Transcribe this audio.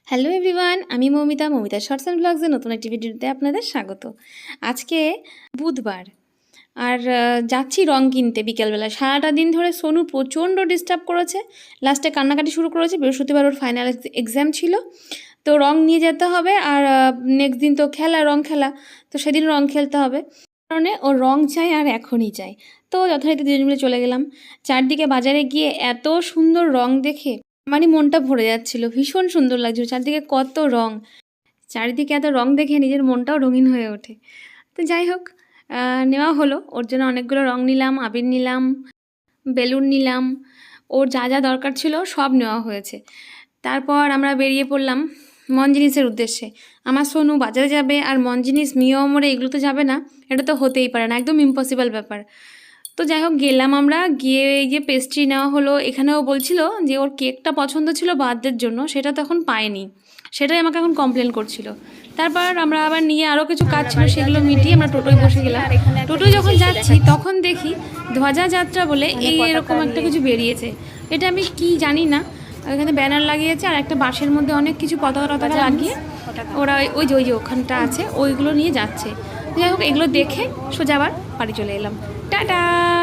Hello everyone, আমি Moumita shorts and ব্লগসের নতুন একটি ভিডিওতে আপনাদের স্বাগত। আজকে বুধবার আর যাচ্ছি রং কিনতে বিকেলবেলা। সারাটা দিন ধরে সোনু প্রচণ্ড ডিস্টার্ব করেছে, লাস্টে কান্নাকাটি শুরু করেছে। বৃহস্পতিবার ওর ফাইনাল এক্সাম ছিল, তো রং নিয়ে যেতে হবে। আর নেক্সট দিন তো রং খেলা, তো সেদিন রং খেলতে হবে। কারণে ও রং চাই আর এখনই চাই। তো যথারীতি দুজন মিলে চলে গেলাম। চারদিকে বাজারে গিয়ে এত সুন্দর রং দেখে আমারই মনটা ভরে যাচ্ছিল, ভীষণ সুন্দর লাগছিল। চারদিকে কত রং, চারিদিকে এত রং দেখে নিজের মনটাও রঙিন হয়ে ওঠে। তো যাই হোক, নেওয়া হলো। ওর জন্য অনেকগুলো রং নিলাম, আবির নিলাম, বেলুন নিলাম, ওর যা যা দরকার ছিল সব নেওয়া হয়েছে। তারপর আমরা বেরিয়ে পড়লাম মন জিনিসের উদ্দেশ্যে। আমার সোনু বাজারে যাবে আর মন জিনিস মিও মোড়ে এগুলো তো যাবে না, এটা তো হতেই পারে না, একদম ইম্পসিবল ব্যাপার। তো যাই হোক গেলাম আমরা, গিয়ে এই যে পেস্ট্রি নেওয়া হলো। এখানেও বলছিল যে ওর কেকটা পছন্দ ছিল বার্থডের জন্য, সেটা তো এখন পায়নি, সেটাই আমাকে এখন কমপ্লেন করছিল। তারপর আমরা আবার নিয়ে আরও কিছু কাজ ছিল, সেগুলো মিটিয়ে আমরা টোটোয় বসে গেলাম। টোটোয় যখন যাচ্ছি তখন দেখি ধ্বজা যাত্রা বলে এরকম একটা কিছু বেরিয়েছে। এটা আমি কি জানি না, এখানে ব্যানার লাগিয়েছে আর একটা বাসের মধ্যে অনেক কিছু পতাকা লাগিয়ে ওরা ওই যে ওখানটা আছে ওইগুলো নিয়ে যাচ্ছে। যাই হোক এগুলো দেখে সোজা আবার বাড়ি চলে এলাম। টাটা।